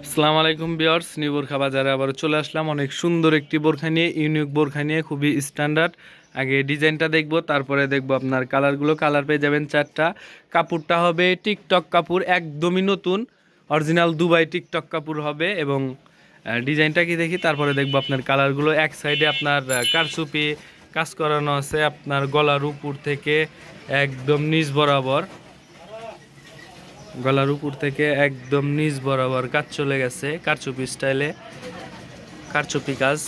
আসসালামু আলাইকুম viewers, new বোরখা বাজারে আবার চলে আসলাম অনেক সুন্দর একটি বোরখা নিয়ে, ইউনিক বোরখা নিয়ে, খুবই স্ট্যান্ডার্ড। আগে ডিজাইনটা দেখব, তারপরে দেখব আপনার কালারগুলো। কালার পেয়ে যাবেন চারটা। কাপড়টা হবে টিকটক কাপড়, একদমই নতুন অরিজিনাল দুবাই টিকটক কাপড় হবে। এবং ডিজাইনটা কি দেখি, তারপরে দেখব আপনার কালারগুলো। এক সাইডে আপনার কারচুপি কাজ করানো আছে আপনার গলার উপর থেকে একদম নিচ বরাবর, গলার উপর থেকে একদম নিচ বরাবর কাজ চলে গেছে কারচুপি স্টাইলে, কারচুপি কাজ।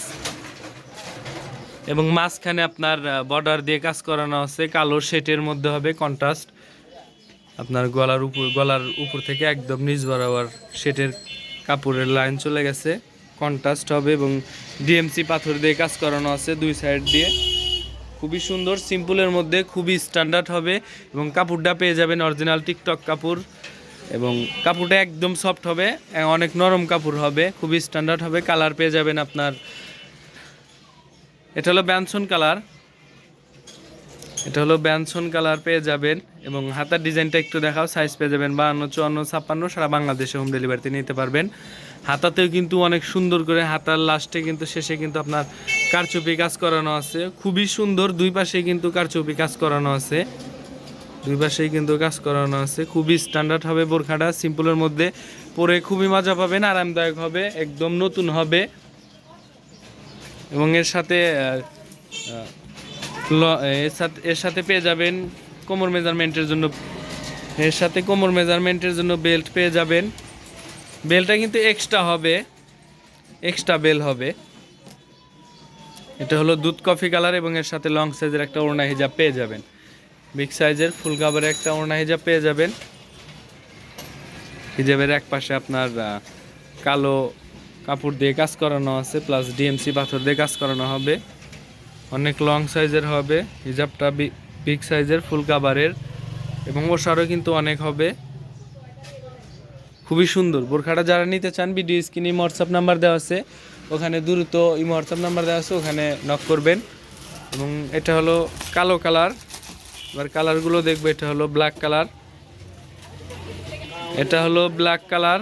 এবং মাঝখানে আপনার বর্ডার দিয়ে কাজ করানো আছে, কালো শেটের মধ্যে হবে কন্ট্রাস্ট। আপনার গলার উপর থেকে একদম নিচ বরাবর শেটের কাপড়ের লাইন চলে গেছে, কন্ট্রাস্ট হবে। এবং ডিএমসি পাথর দিয়ে কাজ করানো আছে দুই সাইড দিয়ে, খুবই সুন্দর, সিম্পলের মধ্যে খুবই স্ট্যান্ডার্ড হবে। এবং কাপড়টা পেয়ে যাবেন অরিজিনাল টিকটক কাপড়, এবং কাপড়টা একদম সফট হবে, অনেক নরম কাপড় হবে, খুবই স্ট্যান্ডার্ড হবে। কালার পেয়ে যাবেন আপনার, এটা হলো ব্যানসন কালার, এটা হলো ব্যানসন কালার পেয়ে যাবেন। এবং হাতার ডিজাইনটা একটু দেখাও। সাইজ পেয়ে যাবেন 52, 54, 56, সারা বাংলাদেশে হোম ডেলিভারিতে নিতে পারবেন। হাতাতেও কিন্তু অনেক সুন্দর করে, হাতার লাস্টে কিন্তু শেষে কিন্তু আপনার কারচুপি কাজ করানো আছে, খুবই সুন্দর। দুই পাশে কিন্তু কারচুপি কাজ করানো আছে, দুই পাশেই কিন্তু কাজ করানো আছে। খুবই স্ট্যান্ডার্ড হবে বোরখাটা, সিম্পলের মধ্যে পরে খুবই মজা পাবেন, আরামদায়ক হবে, একদম নতুন হবে। এবং এর সাথে পেয়ে যাবেন কোমর মেজারমেন্টের জন্য, এর সাথে কোমর মেজারমেন্টের জন্য বেল্ট পেয়ে যাবেন। বেল্টটা কিন্তু এক্সট্রা হবে, এক্সট্রা বেল হবে। এটা হলো দুধ কফি কালার, এবং এর সাথে লং সাইজের একটা ওড়না হিজাব পেয়ে যাবেন। বিগ সাইজের ফুল কাভারের একটা ওড়না হিজাব পেয়ে যাবেন। হিজাবের এক পাশে আপনার কালো কাপড় দিয়ে কাজ করানো আছে, প্লাস ডিএমসি পাথর দিয়ে কাজ করানো হবে। অনেক লং সাইজের হবে হিজাবটা, বিগ সাইজের ফুল কাভারের, এবং ওষারও কিন্তু অনেক হবে। খুবই সুন্দর বোরখাটা। যারা নিতে চান, ভিডিও স্ক্রিনে হোয়াটসঅ্যাপ নাম্বার দেওয়া আছে, ওখানে দ্রুত হোয়াটসঅ্যাপ নাম্বার দেওয়া আছে, ওখানে নক করবেন। এবং এটা হলো কালো কালার। এবার কালারগুলো দেখবো। এটা হলো ব্ল্যাক কালার, এটা হলো ব্ল্যাক কালার।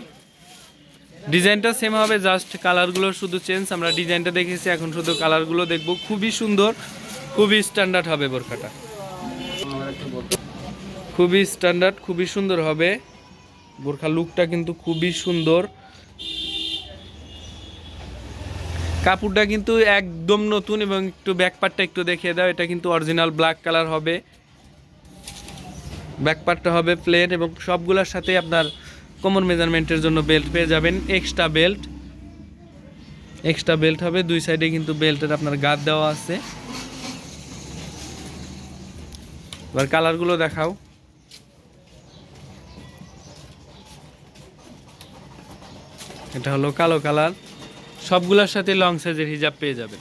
ডিজাইনটা সেম হবে, জাস্ট কালারগুলো শুধু চেঞ্জ। আমরা ডিজাইনটা দেখেছি, এখন শুধু কালারগুলো দেখব। খুবই সুন্দর, খুবই স্ট্যান্ডার্ড হবে বোরখাটা, খুবই স্ট্যান্ডার্ড, খুবই সুন্দর হবে বোরখা। লুকটা কিন্তু খুবই সুন্দর। কাপড়টা কিন্তু একদম নতুন। এবং একটু ব্যাকপার্টটা একটু দেখিয়ে দাও। এটা কিন্তু অরিজিনাল ব্ল্যাক কালার হবে, ব্যাকপার্টটা হবে প্লেন। এবং সবগুলোর সাথে আপনার কোমর মেজারমেন্টের জন্য বেল্ট পেয়ে যাবেন, এক্সট্রা বেল্ট, এক্সট্রা বেল্ট হবে। দুই সাইডে কিন্তু বেল্টের আপনার গার্ড দেওয়া আছে। এবার কালারগুলো দেখাও। এটা হলো কালো কালার, সবগুলোর সাথে লং সাইজের হিজাব পেয়ে যাবেন।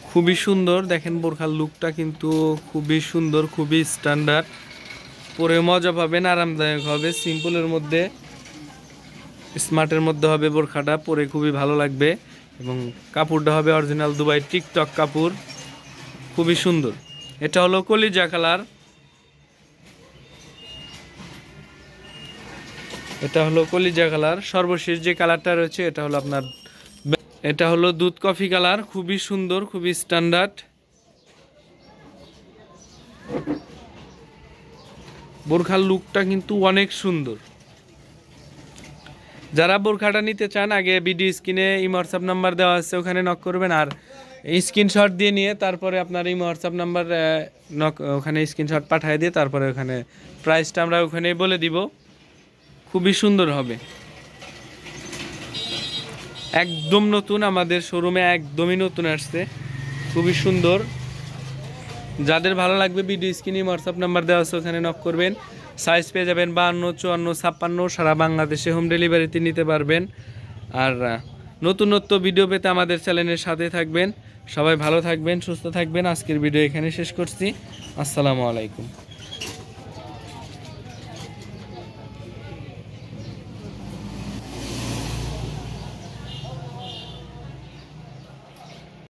খুবই সুন্দর, দেখেন বোরখার লুকটা কিন্তু খুবই সুন্দর, খুবই স্ট্যান্ডার্ড। পরে মজা পাবেন, আরামদায়ক হবে, সিম্পলের মধ্যে, স্মার্টের মধ্যে হবে বোরখাটা, পরে খুবই ভালো লাগবে। এবং কাপড়টা হবে অরিজিনাল দুবাই টিকটক কাপড়, খুবই সুন্দর। এটা হলো কলিজা কালার, এটা হলো কলিজা কালার। সর্বশেষ যে কালারটা রয়েছে এটা হলো আপনার, এটা হলো দুধ কফি কালার, খুবই সুন্দর, খুবই স্ট্যান্ডার্ড। বোরখার লুকটা কিন্তু অনেক সুন্দর। যারা বোরখাটা নিতে চান, আগে ভিডিও স্ক্রিনে হোয়াটসঅ্যাপ নাম্বার দেওয়া আছে, ওখানে নক করবেন। আর স্ক্রিনশট দিয়ে নিয়ে তারপরে আপনার হোয়াটসঅ্যাপ নাম্বার ওখানে স্ক্রিনশট পাঠিয়ে দিয়ে তারপরে ওখানে প্রাইসটা আমরা ওখানেই বলে দিব। খুবই সুন্দর হবে, একদম নতুন, আমাদের শোরুমে একদমই নতুন আসছে, খুবই সুন্দর। যাদের ভালো লাগবে, ভিডিও স্ক্রিনে হোয়াটসঅ্যাপ নাম্বার দেওয়া আছে, ওখানে নক করবেন। সাইজ পেয়ে যাবেন 52, 54, 56, সারা বাংলাদেশে হোম ডেলিভারিতে নিতে পারবেন। আর নতুনত্ব ভিডিও পেতে আমাদের চ্যানেলের সাথে থাকবেন। সবাই ভালো থাকবেন, সুস্থ থাকবেন। আজকের ভিডিও এখানে শেষ করছি। আসসালামু আলাইকুম।